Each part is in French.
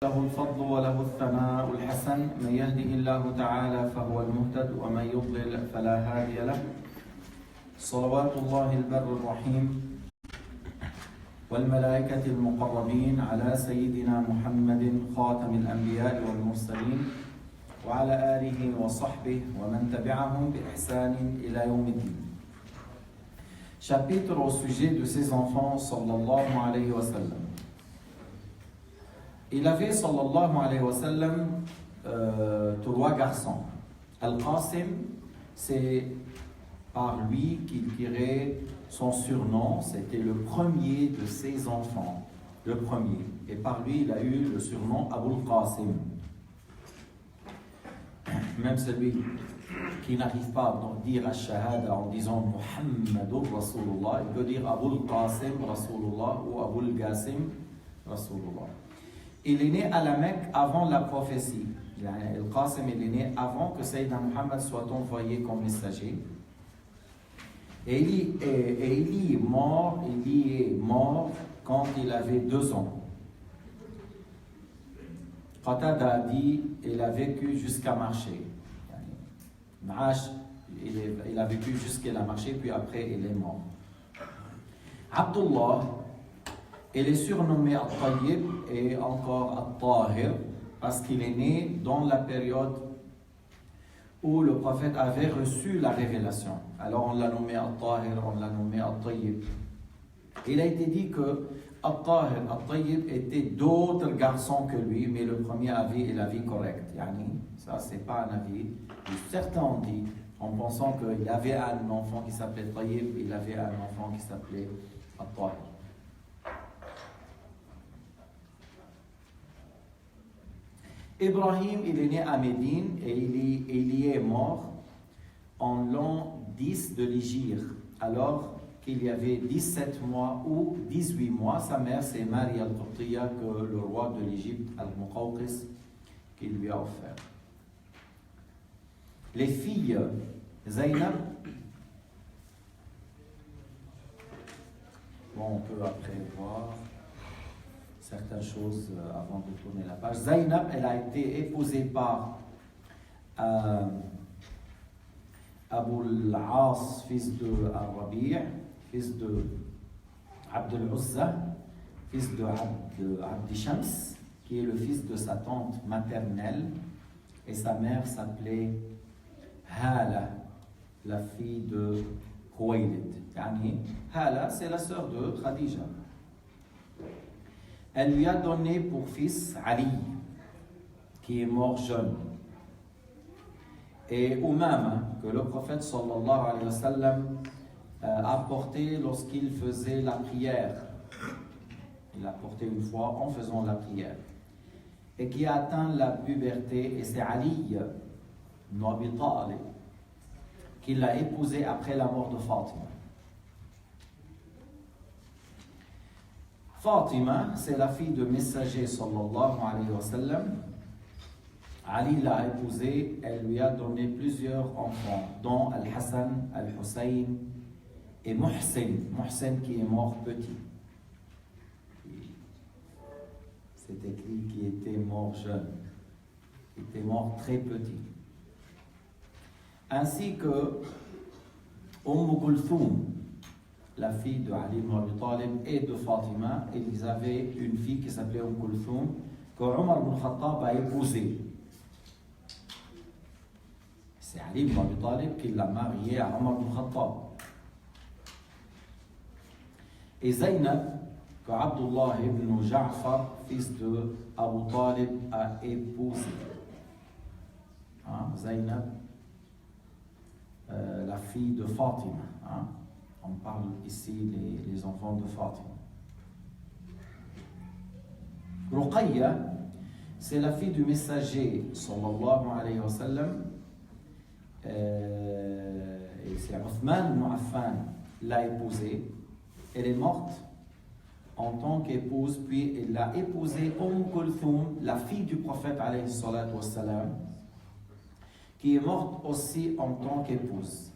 له الفضل وله الثناء الحسن من يهده الله تعالى فهو المهتد ومن يضلل فلا هادي له صلوات الله البر الرحيم والملائكة المقربين على سيدنا محمد خاتم الأنبياء والمرسلين وعلى آله وصحبه ومن تبعهم بإحسان إلى يوم الدين. Chapitre au sujet de ses enfants sallallahu alayhi wa sallam. Il avait sallallahu alayhi wa sallam trois garçons. Al-Qasim, c'est par lui qu'il tirait son surnom, c'était le premier de ses enfants, le premier. Et par lui, il a eu le surnom Abul Qasim. Même celui qui n'arrive pas à dire Ash-Shahada en disant Muhammadur Rasulullah, il peut dire Abul Qasim Rasulullah ou Abul Qasim Rasulullah. Il est né à la Mecque avant la prophétie. Al-Qasim il est né avant que Sayyidina Muhammad soit envoyé comme messager. Et il y est mort quand il avait 2 ans. Qatada a dit il a vécu jusqu'à marcher. Il a vécu jusqu'à la marcher, puis après il est mort. Abdullah, il est surnommé Al-Tayyib et encore Al-Tahir parce qu'il est né dans la période où le prophète avait reçu la révélation. Alors on l'a nommé Al-Tahir, on l'a nommé Al-Tayyib. Il a été dit que Al-Tahir, Al-Tayyib étaient d'autres garçons que lui, mais le premier avis est l'avis correct. Ça, c'est pas un avis. Certains ont dit, en pensant qu'il avait un enfant qui s'appelait Tayyib, il avait un enfant qui s'appelait Al-Tahir. Ibrahim, il est né à Médine et il y est mort en l'an 10 de l'Hégire, alors qu'il y avait 17 mois ou 18 mois. Sa mère, c'est Marie al-Qibtiyya, que le roi de l'Égypte, Al-Muqawqis, qui lui a offert. Les filles, Zaynab, on peut après voir certaines choses avant de tourner la page. Zaynab, elle a été épousée par Abu al-As, fils de Al-Rabi', fils de Abd al-Uzza, fils de Abd Shams, qui est le fils de sa tante maternelle, et sa mère s'appelait Hala, la fille de Khuwaylid. Hala, c'est la sœur de Khadija. Elle lui a donné pour fils Ali, qui est mort jeune. Et Umama, que le prophète sallallahu alayhi wa sallam a porté lorsqu'il faisait la prière. Il l'a porté une fois en faisant la prière. Et qui a atteint la puberté, et c'est Ali ibn Abi Talib qui l'a épousé après la mort de Fatima. Fatima, c'est la fille de messager sallallahu alayhi wa sallam. Ali l'a épousée, elle lui a donné plusieurs enfants, dont Al-Hassan, Al-Hussein et Muhsin. Muhsin qui est mort petit. C'est écrit qu'il était mort jeune. Il était mort très petit. Ainsi que Kulthum, la fille de Ali ibn Abi Talib et de Fatima, ils avaient une fille qui s'appelait Kulthum, que Omar ibn Khattab a épousée. C'est Ali ibn Abi Talib qui l'a mariée à Omar ibn Khattab. Et Zaynab, que Abdullah ibn Ja'far, fils de Abu Talib, a épousé. Zaynab, la fille de Fatima. On parle ici les enfants de Fatima. Ruqayya, c'est la fille du messager sallallahu alayhi wa sallam. Et c'est Uthman ibn Affan l'a épousée. Elle est morte en tant qu'épouse, puis elle a épousé Kulthum, la fille du prophète alayhi salatu wa salam, qui est morte aussi en tant qu'épouse.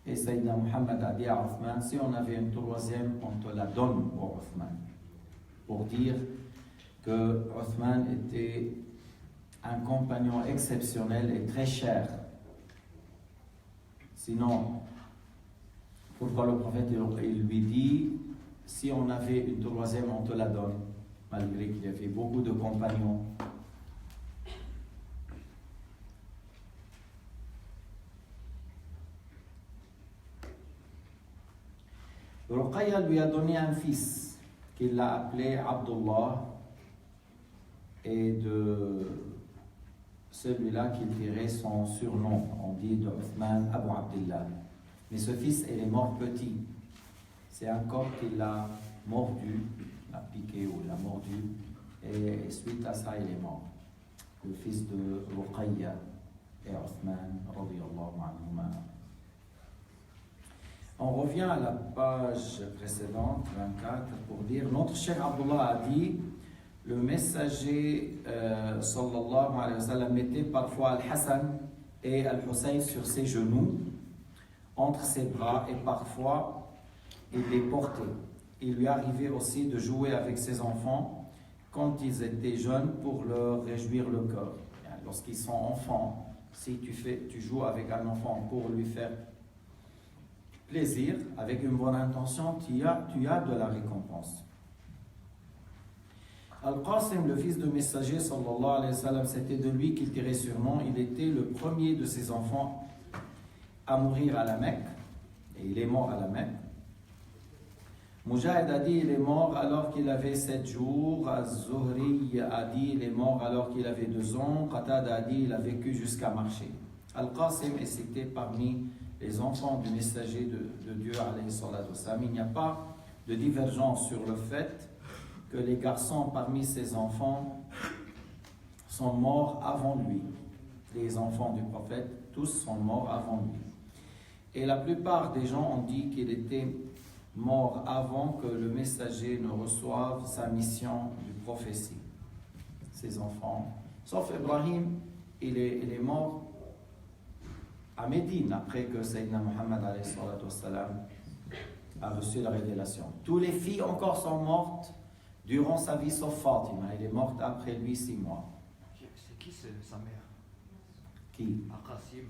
Et Sayyidina Muhammad a dit à Uthman, si on avait une troisième, on te la donne au Uthman, pour dire que que Othman était un compagnon exceptionnel et très cher. Sinon, pourquoi le prophète il lui dit, si on avait une troisième, on te la donne, malgré qu'il y avait beaucoup de compagnons. Ruqayya lui a donné un fils qu'il l'a appelé Abdullah, et de celui-là qu'il tirait son surnom. On dit de Othman Abu Abdullah. Mais ce fils, il est mort petit. C'est un corps qui l'a mordu, l'a piqué ou l'a mordu, et suite à ça, il est mort. Le fils de Ruqayya et Othman, radiyallahu anhuma. On revient à la page précédente, 24, pour dire, notre Cheikh Abdullah a dit, le messager sallallahu alayhi wa sallam mettait parfois Al-Hassan et Al-Hussein sur ses genoux, entre ses bras, et parfois il les portait. Il lui arrivait aussi de jouer avec ses enfants quand ils étaient jeunes pour leur réjouir le cœur. Lorsqu'ils sont enfants, si tu joues avec un enfant pour lui faire plaisir, avec une bonne intention, tu as de la récompense. Al-Qasim, le fils de messager, sallallahu alayhi wa sallam, c'était de lui qu'il tirait surnom. Il était le premier de ses enfants à mourir à la Mecque, et il est mort à la Mecque. Mujahid a dit il est mort alors qu'il avait 7 jours. Az-Zuhri a dit il est mort alors qu'il avait 2 ans. Qatada a dit il a vécu jusqu'à marcher. Al-Qasim est cité parmi les enfants du messager de Dieu, alayhi salatu wassalam. Il n'y a pas de divergence sur le fait que les garçons parmi ses enfants sont morts avant lui. Les enfants du prophète, tous sont morts avant lui. Et la plupart des gens ont dit qu'il était mort avant que le messager ne reçoive sa mission de prophétie. Ses enfants, sauf Ibrahim, il est mort à Médine après que Sayyidina Muhammad alayhi salatu wassalam a reçu la révélation. Toutes les filles encore sont mortes durant sa vie, sauf Fatima. Elle est morte après lui 6 mois. C'est qui sa mère? Qui? Al-Qasim.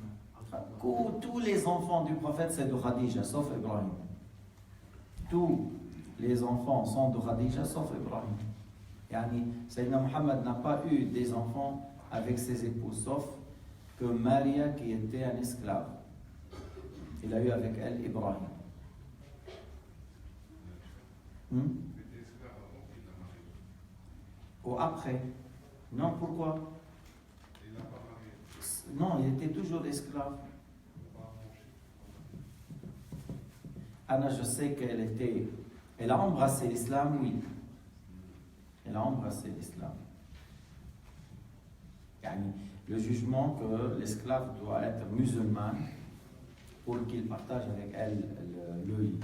Tous les enfants du prophète, c'est de Khadija, sauf Ibrahim. Tous les enfants sont de Khadija, sauf Ibrahim. Yani, Sayyidina Muhammad n'a pas eu des enfants avec ses épouses, sauf que Maria, qui était un esclave. Il a eu avec elle Ibrahim. Ou après? Non, pourquoi? Non, il était toujours esclave. Anna, je sais elle a embrassé l'islam, oui. Elle a embrassé l'islam. Le jugement que l'esclave doit être musulman pour qu'il partage avec elle le lit.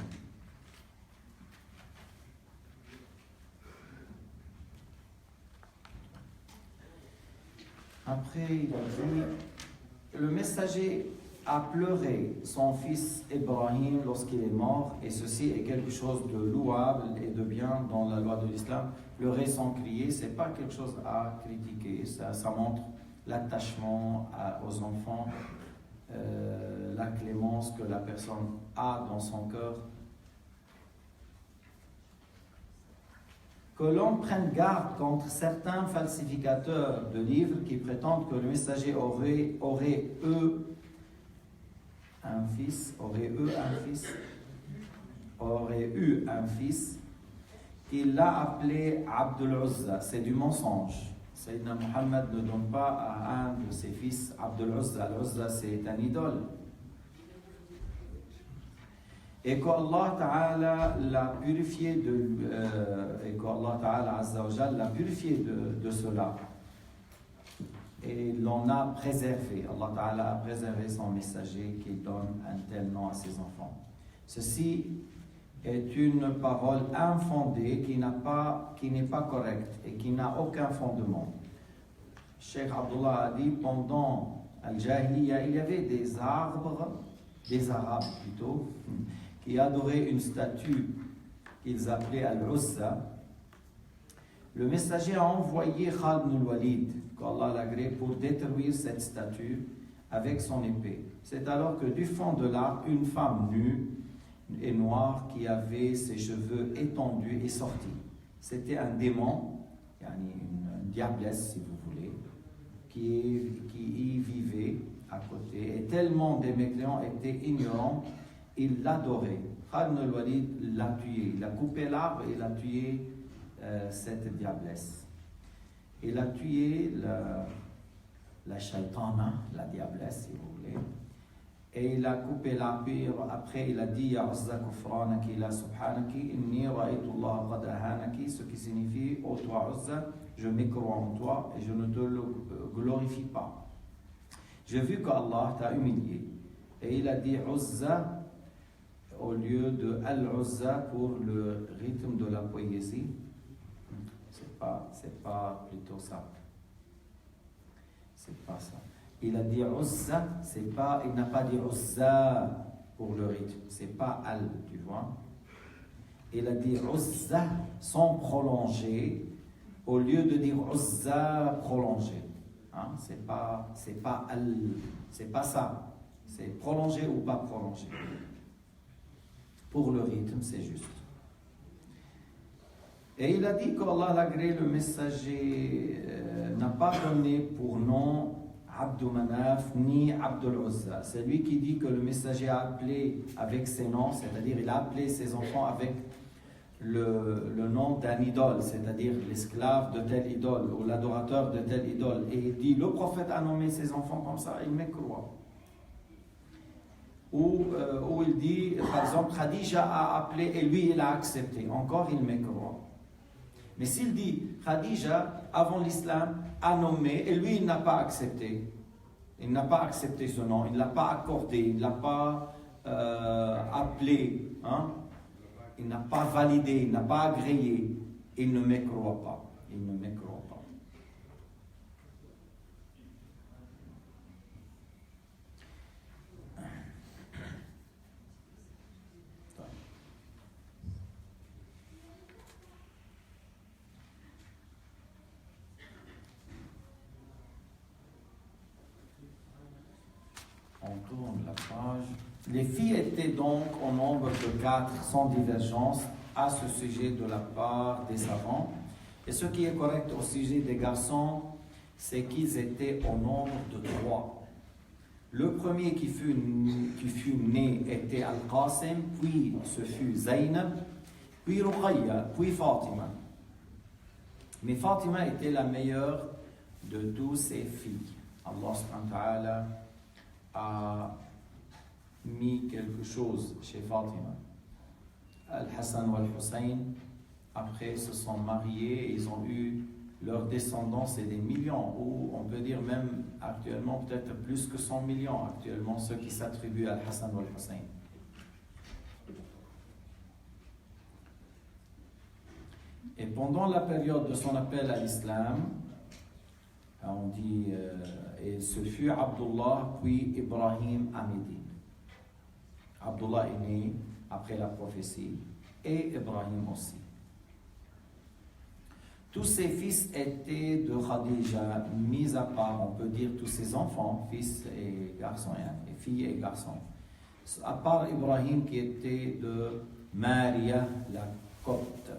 Après, il a dit, le messager a pleuré son fils Ibrahim lorsqu'il est mort, et ceci est quelque chose de louable et de bien dans la loi de l'islam. Pleurer sans crier, ce n'est pas quelque chose à critiquer, ça montre l'attachement aux enfants, la clémence que la personne a dans son cœur. Que l'on prenne garde contre certains falsificateurs de livres qui prétendent que le messager aurait eu un fils, il l'a appelé Abdul Uzza. C'est du mensonge. Sayyidina Muhammad ne donne pas à un de ses fils Abdul Uzza. L'Uzza, c'est un idole. Et qu'Allah Ta'ala l'a purifié l'a purifié de cela. Et l'on a préservé. Allah Ta'ala a préservé son messager qui donne un tel nom à ses enfants. Ceci est une parole infondée qui n'est pas correcte et qui n'a aucun fondement. Cheikh Abdullah a dit, pendant Al-Jahiliya, il y avait des Arabes plutôt, qui adoraient une statue qu'ils appelaient Al-Uzza. Le messager a envoyé Khalid ibn al-Walid, qu'Allah l'agrée, pour détruire cette statue avec son épée. C'est alors que du fond de l'arbre, une femme nue et noire qui avait ses cheveux étendus est sortie. C'était un démon, une diablesse si vous voulez, qui y vivait à côté. Et tellement des mécréants étaient ignorants, ils l'adoraient. Khalid ibn al-Walid l'a tué. Il a coupé l'arbre et il a tué cette diablesse. Il a tué la shaitana, la diablesse si vous voulez. Et il a coupé l'arbre. Après il a dit Ya Uzza kufranaki la subhanaki inni ra'aytu Allah qad ahanaki, ce qui signifie ô toi Uzza, je m'écrois en toi et je ne te le glorifie pas. J'ai vu qu'Allah t'a humilié. Et il a dit Uzza au lieu de Al-Uzza pour le rythme de la poésie. C'est pas plutôt ça. C'est pas ça. Il a dit Uzza, il n'a pas dit Uzza pour le rythme. C'est pas Al, tu vois. Il a dit Uzza sans prolonger au lieu de dire Uzza prolongé. Hein? C'est pas Al, c'est pas ça. C'est prolongé ou pas prolongé. Pour le rythme, c'est juste. Et il a dit qu'Allah l'agré, le messager, n'a pas donné pour nom Abdou Manaf ni Abdul Uzza. C'est lui qui dit que le messager a appelé avec ses noms, c'est-à-dire il a appelé ses enfants avec le nom d'un idole, c'est-à-dire l'esclave de telle idole ou l'adorateur de telle idole. Et il dit, le prophète a nommé ses enfants comme ça, il m'écroit. Ou il dit, par exemple, Khadija a appelé et lui il a accepté. Encore il m'écroit. Mais s'il dit Khadija, avant l'islam, a nommé et lui il n'a pas accepté. Il n'a pas accepté ce nom, il ne l'a pas accordé, il ne l'a pas appelé, hein? Il n'a pas validé, il n'a pas agréé. Il ne m'écroit pas. Il ne m'écroit pas. On tourne la page. Les filles étaient donc au nombre de 4 sans divergence à ce sujet de la part des savants. Et ce qui est correct au sujet des garçons, c'est qu'ils étaient au nombre de 3. Le premier qui fut né était Al-Qasim, puis ce fut Zaynab, puis Ruqayya, puis Fatima. Mais Fatima était la meilleure de toutes ses filles. Allah subhanahu wa ta'ala a mis quelque chose chez Fatima. Al-Hassan ou Al-Hussein, après, se sont mariés et ils ont eu leur descendance et des millions, ou on peut dire même actuellement peut-être plus que 100 millions actuellement, ceux qui s'attribuent à Al-Hassan ou Al-Hussein. Et pendant la période de son appel à l'islam, on dit, et ce fut Abdullah puis Ibrahim à Médine. Abdullah est né après la prophétie et Ibrahim aussi. Tous ses fils étaient de Khadija, mis à part, on peut dire tous ses enfants, fils et garçons, et filles et garçons. À part Ibrahim qui était de Maria la Copte.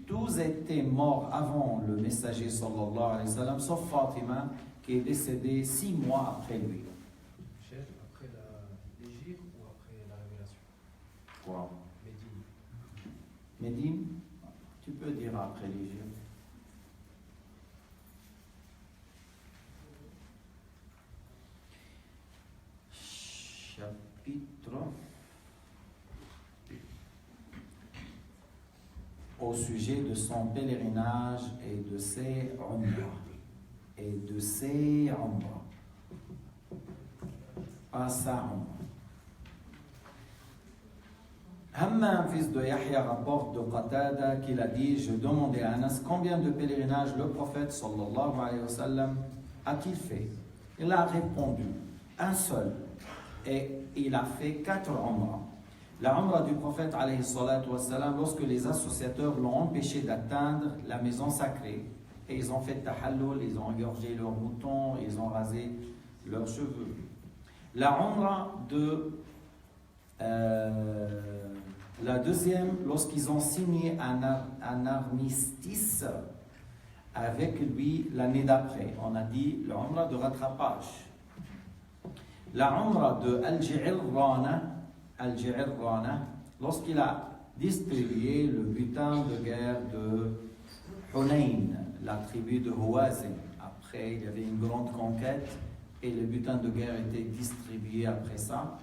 Tous étaient morts avant le messager sallallahu alayhi wa sallam, sauf Fatima qui est décédée 6 mois après lui. Chef, après l'Égypte ou après la révélation? Quoi? Médine. Médine? Tu peux dire après l'Égypte. Chapitre au sujet de son pèlerinage et de ses umrah. Pas sa umrah. Hammam, fils de Yahya, rapporte de Qatada qu'il a dit, je demandais à Anas combien de pèlerinages le prophète sallallahu alayhi wa sallam a-t-il fait. Il a répondu, un seul, et il a fait 4 umrah. La Umrah du prophète, alayhi salatu wassalam, lorsque les associateurs l'ont empêché d'atteindre la maison sacrée, et ils ont fait tahallul, ils ont égorgé leurs moutons, ils ont rasé leurs cheveux. La Umrah de la deuxième, lorsqu'ils ont signé un armistice avec lui l'année d'après, on a dit l'Umrah de rattrapage. La Umrah de Al-Ji'irrana, lorsqu'il a distribué le butin de guerre de Hunayn, la tribu de Hawazin. Après, il y avait une grande conquête et le butin de guerre était distribué après ça.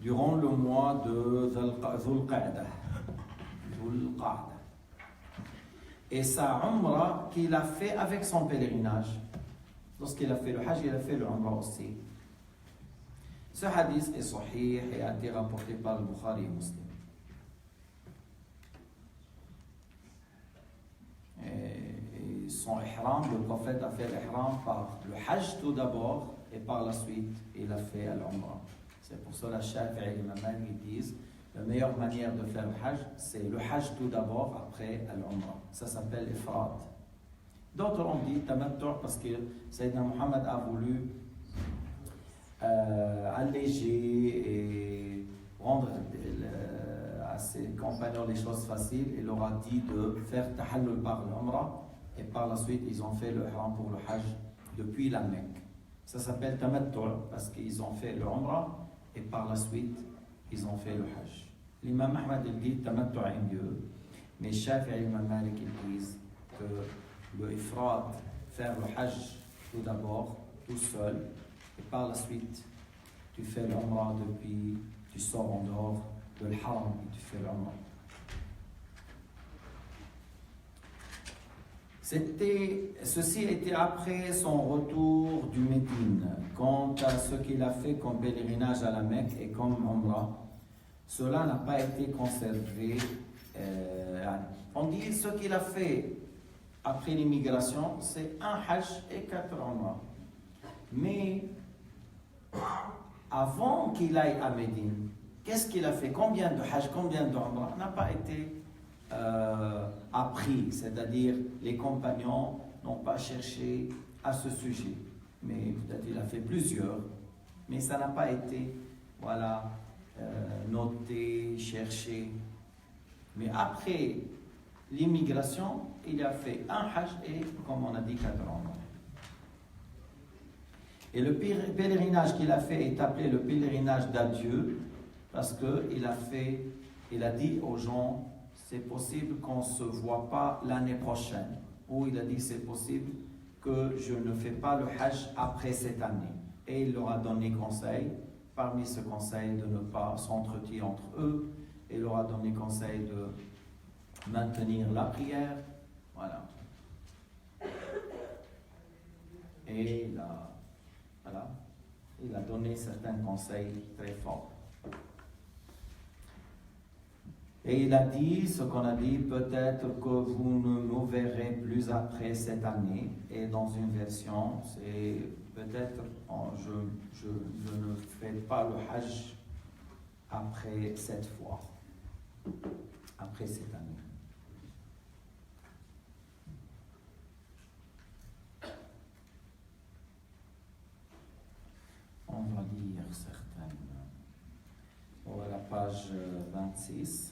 Durant le mois de Dhul Qa'dah. Et sa Umrah qu'il a fait avec son pèlerinage. Lorsqu'il a fait le Hajj, il a fait le Umrah aussi. Ce hadith est sahih et a été rapporté par le Bukhari et Muslim. Et son ihram, le prophète a fait l'ihram par le Hajj tout d'abord et par la suite il a fait l'Umrah. C'est pour cela que Shafi'i et Imam Malik disent la meilleure manière de faire le Hajj, c'est le Hajj tout d'abord, après l'Umrah. Ça s'appelle Ifrad. D'autres ont dit Tamattu parce que Sayyidina Muhammad a voulu alléger et rendre à ses compagnons les choses faciles. Il leur a dit de faire tahallul par l'Umrah et par la suite ils ont fait le ihram pour le Hajj depuis la Mecque. Ça s'appelle Tamattu parce qu'ils ont fait le Umrah et par la suite ils ont fait le Hajj. L'imam Ahmad il dit Tamattu est mieux, mais Shafi'i et Imam Malik ils disent que le Ifrad, faire le Hajj tout d'abord, tout seul, et par la suite, tu fais l'Umrah depuis, tu sors en dehors de l'Haram et tu fais l'Umrah. Ceci était après son retour du Médine. Quant à ce qu'il a fait comme pèlerinage à la Mecque et comme Umrah, cela n'a pas été conservé. On dit ce qu'il a fait après l'immigration, c'est un Hajj et 4 Umrah. Mais avant qu'il aille à Médine, qu'est-ce qu'il a fait? Combien de Hajj, combien d'Umrah n'a pas été appris, c'est-à-dire les compagnons n'ont pas cherché à ce sujet. Mais peut-être il a fait plusieurs, mais ça n'a pas été noté, cherché. Mais après l'immigration, il a fait un Hajj et, comme on a dit, 4 Umrah. Et le pèlerinage qu'il a fait est appelé le pèlerinage d'adieu parce qu'il a dit aux gens, c'est possible qu'on ne se voit pas l'année prochaine. Ou il a dit, c'est possible que je ne fais pas le Hajj après cette année. Et il leur a donné conseil, parmi ce conseil de ne pas s'entretenir entre eux. Et il leur a donné conseil de maintenir la prière. Voilà. Et il a donné certains conseils très forts. Et il a dit ce qu'on a dit, peut-être que vous ne nous verrez plus après cette année. Et dans une version, c'est peut-être je ne fais pas le Hajj après cette fois, après cette année. On va lire certaines. Voilà la page 26.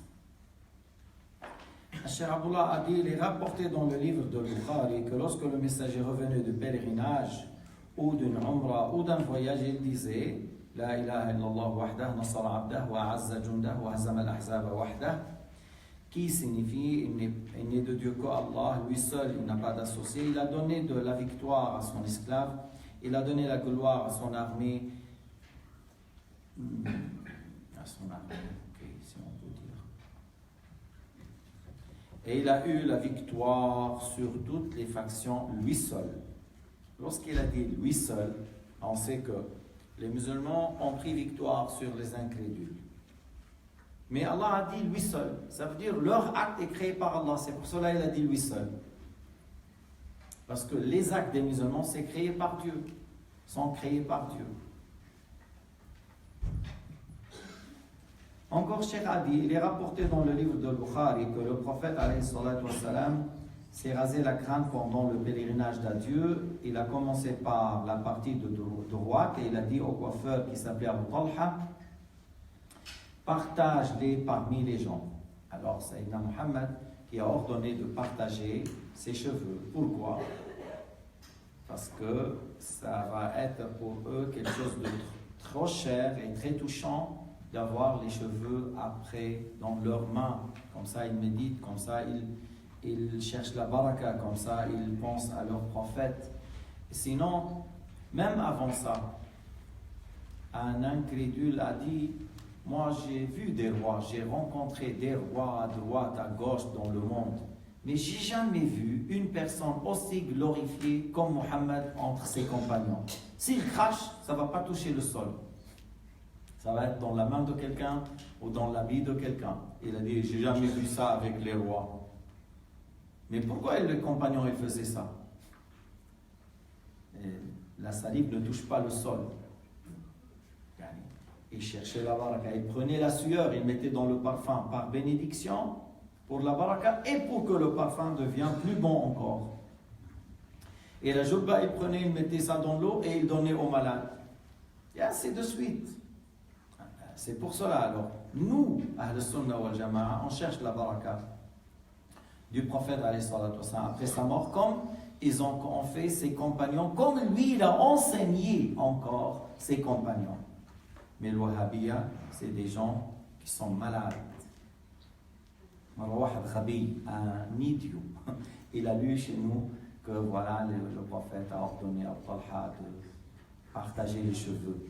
Cheikh Abdullah a dit, il est rapporté dans le livre de Bukhari que lorsque le messager revenait de pèlerinage ou d'une umrah ou d'un voyage, il disait La ilaha illallah wahdah, nasara abdah, wa azza jundah, wa hazam al-ahzaba wahdah, qui signifie il n'est de Dieu qu'Allah, lui seul, il n'a pas d'associé. Il a donné de la victoire à son esclave, il a donné la gloire à son armée, si on peut dire. Et il a eu la victoire sur toutes les factions, lui seul. Lorsqu'il a dit lui seul, on sait que les musulmans ont pris victoire sur les incrédules. Mais Allah a dit lui seul. Ça veut dire leur acte est créé par Allah. C'est pour cela qu'il a dit lui seul. Parce que les actes des musulmans, c'est créé par Dieu. Sont créés par Dieu. Encore Cheikh a dit, il est rapporté dans le livre de Bukhari que le prophète alayhi salatu wassalam s'est rasé la crâne pendant le pèlerinage d'adieu. Il a commencé par la partie de droite et il a dit au coiffeur qui s'appelait Abu Talha, partage-les parmi les gens. Alors Sayyidina Muhammad qui a ordonné de partager ses cheveux. Pourquoi? Parce que ça va être pour eux quelque chose de trop cher et très touchant d'avoir les cheveux après dans leurs mains. Comme ça, ils méditent, comme ça, ils cherchent la baraka, comme ça, ils pensent à leur prophète. Et sinon, même avant ça, un incrédule a dit, moi j'ai vu des rois, j'ai rencontré des rois à droite, à gauche dans le monde, mais j'ai jamais vu une personne aussi glorifiée comme Mohammed entre ses compagnons. S'il crache, ça ne va pas toucher le sol. Ça va être dans la main de quelqu'un ou dans l'habit de quelqu'un. Il a dit, j'ai jamais vu ça avec les rois. Mais pourquoi les compagnons ils faisaient ça? Et la salive ne touche pas le sol. Ils cherchaient la baraka, ils prenaient la sueur, ils mettaient dans le parfum par bénédiction pour la baraka et pour que le parfum devienne plus bon encore. Et la jubba, ils prenaient, ils mettaient ça dans l'eau et ils donnaient aux malades. Et ainsi de suite. C'est pour cela alors, nous, Ahl Sunnah wal Jama'a, on cherche la baraka du prophète alayhi salatu wassalam après sa mort, comme ils ont fait ses compagnons, comme lui il a enseigné encore ses compagnons. Mais le Wahhabiyya, c'est des gens qui sont malades. Marwah al-Khabi, un idiot, il a lu chez nous que voilà, le prophète a ordonné à Talha de partager les cheveux.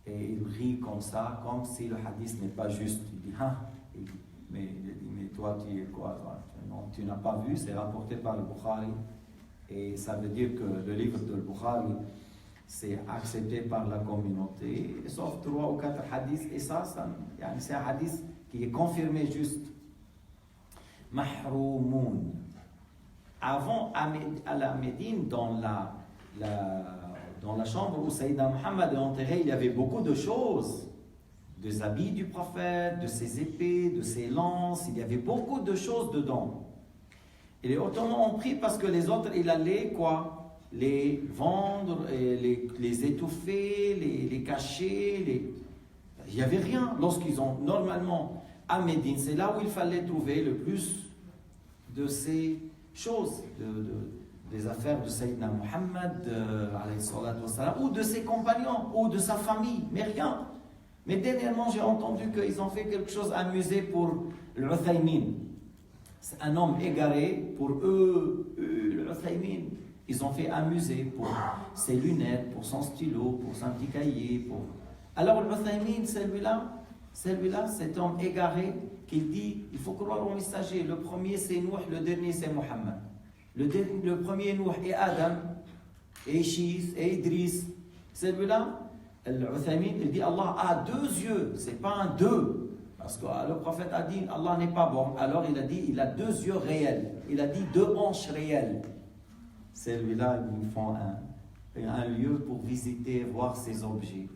Et il rit comme ça, comme si le hadith n'est pas juste. Il dit, ah, mais toi, tu es quoi? Non, tu n'as pas vu, c'est rapporté par le Bukhari. Et ça veut dire que le livre de Bukhari, c'est accepté par la communauté, sauf 3 ou 4 hadiths. Et ça c'est un hadith qui est confirmé juste. Mahroumoun. Avant, à la Médine, dans la chambre où Sayyidina Muhammad est enterré, il y avait beaucoup de choses. Des habits du prophète, de ses épées, de ses lances, il y avait beaucoup de choses dedans. Et les Ottomans ont pris parce que les autres, il allait quoi? Les vendre, et les étouffer, les cacher. Il n'y avait rien. Lorsqu'ils ont, normalement, à Médine, c'est là où il fallait trouver le plus de ces choses, des affaires de Sayyidina Muhammad, ou de ses compagnons, ou de sa famille, mais rien. Mais dernièrement, j'ai entendu qu'ils ont fait quelque chose amusé pour l'Uthaymin. C'est un homme égaré, pour eux l'Uthaymin. Ils ont fait amuser pour ses lunettes, pour son stylo, pour son petit cahier. Alors l'Uthaymin, celui-là, cet homme égaré, qui dit, il faut croire au messager. Le premier c'est Nuh, le dernier c'est Muhammad. Le premier Nuh et Adam, et Shis, et Idris. Celui-là, l'Uthaymin, il dit Allah a 2 yeux, c'est pas un 2. Parce que le prophète a dit Allah n'est pas bon. Alors il a dit il a 2 yeux réels. Il a dit 2 hanches réelles. Celui-là, ils font un lieu pour visiter, voir ces objets.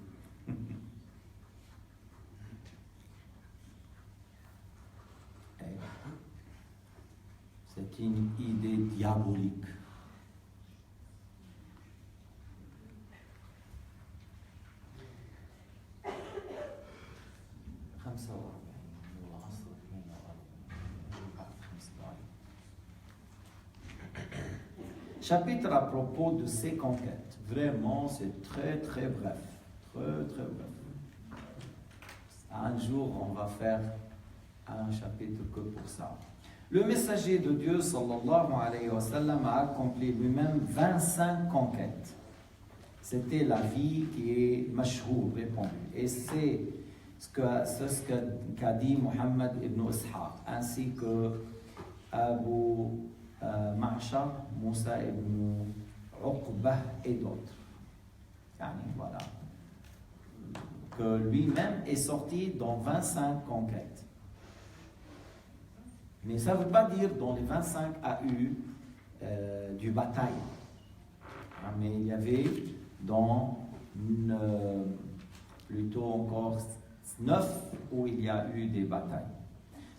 C'est une idée diabolique. Chapitre à propos de ses conquêtes. Vraiment, c'est très très bref. Très très bref. Un jour, on va faire un chapitre que pour ça. Le messager de Dieu, sallallahu alayhi wa sallam, a accompli lui-même 25 conquêtes. C'était la vie qui est mashhour, répandue. Et c'est ce qu'a dit Muhammad ibn Ishaq, ainsi que Abu Ma'shar, Moussa ibn Uqbah et d'autres. Voilà. Que lui-même est sorti dans 25 conquêtes. Mais ça ne veut pas dire dans les 25 a eu du bataille. Mais il y avait dans plutôt encore 9 où il y a eu des batailles.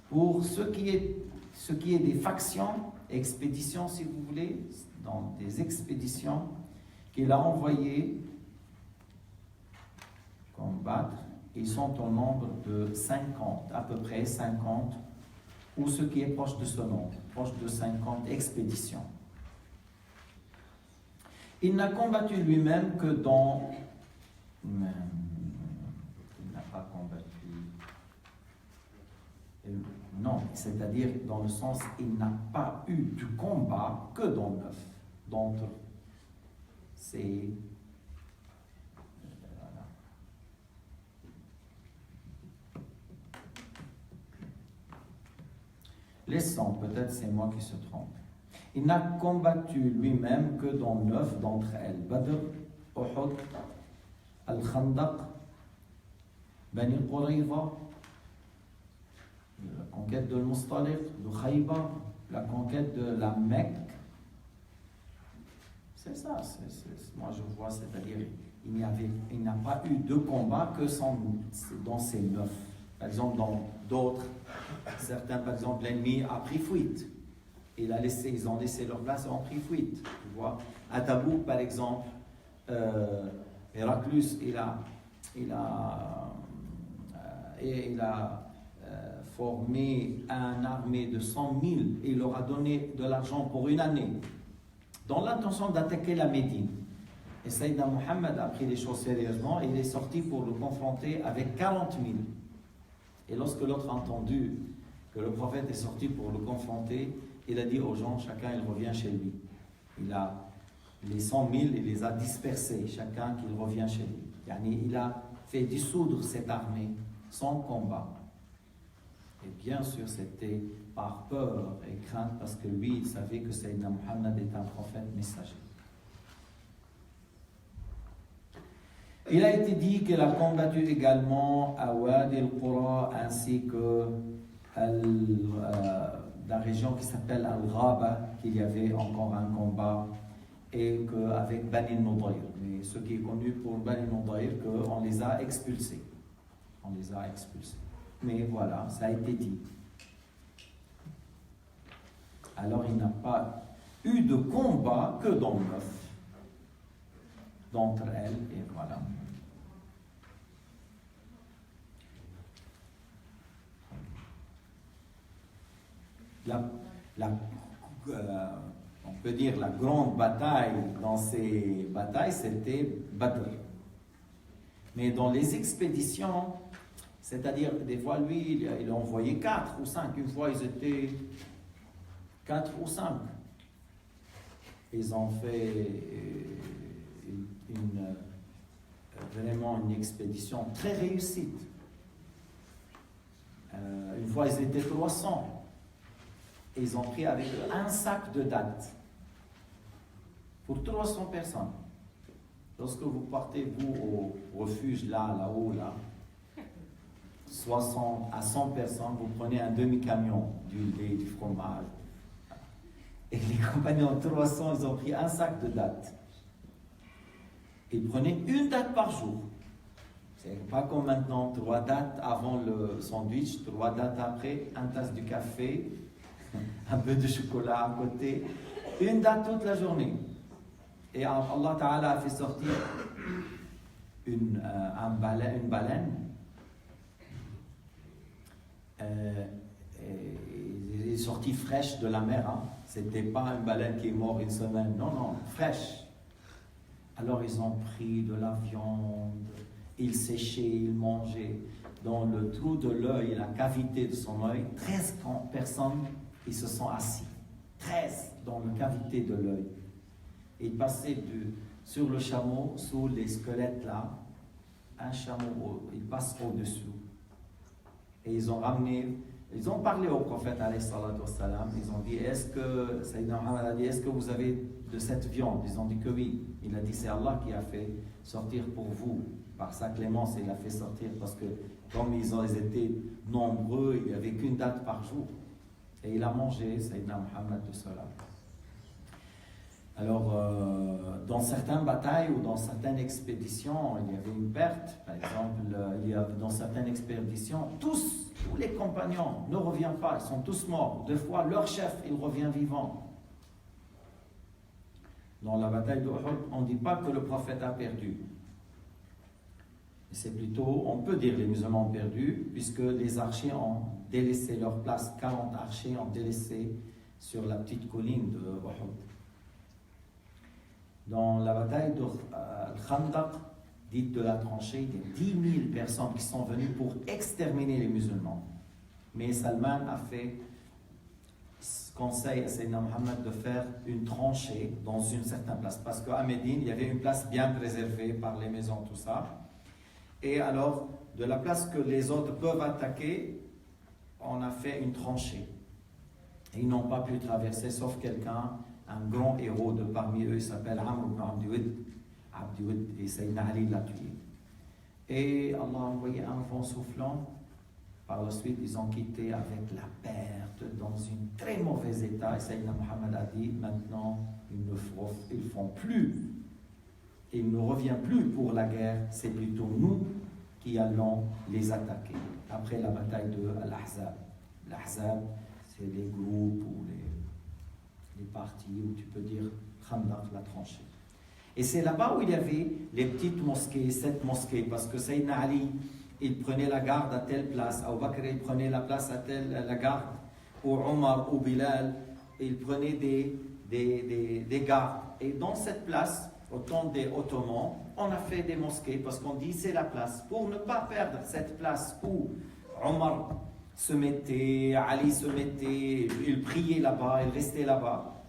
Pour ce qui est des factions, expéditions si vous voulez, dans des expéditions qu'il a envoyées combattre, ils sont au nombre de 50, à peu près 50, ou ce qui est proche de ce nombre, proche de 50 expéditions. Il n'a combattu lui-même que dans... Il n'a pas combattu... Non, c'est-à-dire dans le sens, il n'a pas eu du combat que dans 9 d'entre ces... Voilà. Laissons, peut-être c'est moi qui se trompe. Il n'a combattu lui-même que dans 9 d'entre elles. Badr, Uhud, Al-Khandaq, Bani Qurayza, la conquête de Mustaliq, de Khaybar, la conquête de la Mecque. C'est ça, moi je vois, c'est-à-dire il n'a pas eu de combat que dans ces 9. Par exemple, dans d'autres, certains, par exemple, l'ennemi a pris fuite. Ils ont laissé leur place et ont pris fuite. Tu vois, à Tabouk, par exemple, Héraclius, il a formé une armée de 100 000 et il leur a donné de l'argent pour une année, dans l'intention d'attaquer la Médine. Et Sayyidina Muhammad a pris les choses sérieusement et il est sorti pour le confronter avec 40 000. Et lorsque l'autre a entendu que le prophète est sorti pour le confronter, il a dit aux gens, chacun il revient chez lui. Il a les 100 000, il les a dispersés, chacun qu'il revient chez lui. Il a fait dissoudre cette armée sans combat. Et bien sûr, c'était par peur et crainte, parce que lui, il savait que Sayyidina Muhammad est un prophète messager. Il a été dit qu'il a combattu également à Wadi al-Qura ainsi que la région qui s'appelle Al-Ghaba, qu'il y avait encore un combat, et qu'avec Bani Nudayr. Mais ce qui est connu pour Bani Nudayr, qu'on les a expulsés. On les a expulsés. Mais voilà, ça a été dit. Alors il n'a pas eu de combat que dans 9 d'entre elles, et voilà. On peut dire la grande bataille dans ces batailles, c'était Badr. Mais dans les expéditions, c'est-à-dire des fois lui, il a envoyé 4 ou 5. Une fois, ils étaient 4 ou 5. Ils ont fait vraiment une expédition très réussie. Une fois, ils étaient 300. Et ils ont pris avec eux un sac de dattes pour 300 personnes. Lorsque vous partez, vous, au refuge, là-haut, 60 à 100 personnes, vous prenez un demi-camion du lait, du fromage. Et les compagnons 300, ils ont pris un sac de dattes. Ils prenaient une date par jour. C'est pas comme maintenant, 3 dates avant le sandwich, 3 dates après, un tasse de café, un peu de chocolat à côté, une date toute la journée. Et Allah Ta'ala a fait sortir une baleine. Elle est sortie fraîche de la mer. Hein. C'était pas une baleine qui est morte une semaine. Non, fraîche. Alors ils ont pris de la viande, ils séchaient, ils mangeaient. Dans le trou de l'œil, la cavité de son œil, 13 personnes, ils se sont assis. 13 dans la cavité de l'œil. Ils passaient sur le chameau, sous les squelettes là, un chameau, ils passent au-dessous. Et ils ont parlé au prophète alayhi salatu wassalam, ils ont dit, Sayyidina Muhammad a dit, est-ce que vous avez de cette viande? Ils ont dit que oui. Il a dit, c'est Allah qui a fait sortir pour vous, par sa clémence, il a fait sortir, parce que comme ils étaient nombreux, il n'y avait qu'une date par jour. Et il a mangé, Sayyidina Muhammad, de cela. Alors, dans certaines batailles ou dans certaines expéditions, il y avait une perte. Par exemple, dans certaines expéditions, tous les compagnons ne reviennent pas, ils sont tous morts. Deux fois, leur chef, il revient vivant. Dans la bataille d'Uhud, on ne dit pas que le prophète a perdu. C'est plutôt, on peut dire les musulmans ont perdu, puisque les archers ont délaissé leur place. 40 archers ont délaissé sur la petite colline de Uhud. Dans la bataille de Khandaq, dite de la tranchée, il y a 10 000 personnes qui sont venues pour exterminer les musulmans. Mais Salman a fait conseil à Sayyidina Mohammed de faire une tranchée dans une certaine place. Parce qu'à Médine, il y avait une place bien préservée par les maisons, tout ça. Et alors, de la place que les autres peuvent attaquer, on a fait une tranchée. Et ils n'ont pas pu traverser, sauf quelqu'un, un grand héros de parmi eux, il s'appelle Amr ibn Abdiwid, et Sayyidina Ali l'a tué. Et Allah a envoyé un vent soufflant. Par la suite, ils ont quitté avec la perte, dans un très mauvais état. Et Sayyidina Mohammed a dit, maintenant, ils ne font plus. Il ne revient plus pour la guerre, c'est plutôt nous qui allons les attaquer. Après la bataille de Al-Ahzab. L'Ahzab, c'est les groupes ou les partis, où tu peux dire Khandaq, la tranchée. Et c'est là-bas où il y avait les petites mosquées, 7 mosquées, parce que Sayyidina Ali, il prenait la garde à telle place, Abu Bakr, il prenait la place à la garde, ou Omar ou Bilal, il prenait des gardes. Et dans cette place, au temps des Ottomans, on a fait des mosquées parce qu'on dit c'est la place. Pour ne pas perdre cette place où Omar se mettait, Ali se mettait, il priait là-bas, il restait là-bas.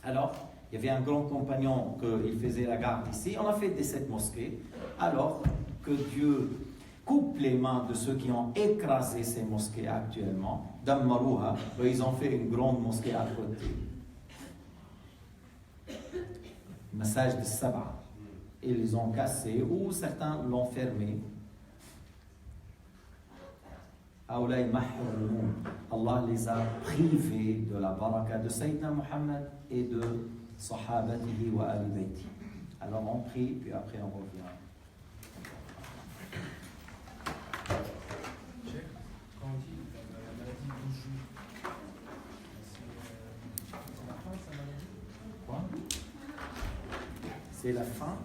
Alors, il y avait un grand compagnon qu'il faisait la garde ici. On a fait cette mosquée. Alors que Dieu coupe les mains de ceux qui ont écrasé ces mosquées actuellement, Dammarouha, ils ont fait une grande mosquée à côté. Massage de Saba. Ils les ont cassés ou certains l'ont fermé. Allah les a privés de la baraka de Sayyidina Muhammad et de Sahabatihi wa Ali Bayti. Alors on prie, puis après on revient. Quand on dit la maladie d'Oujou, c'est la fin de sa maladie? Quoi? C'est la fin.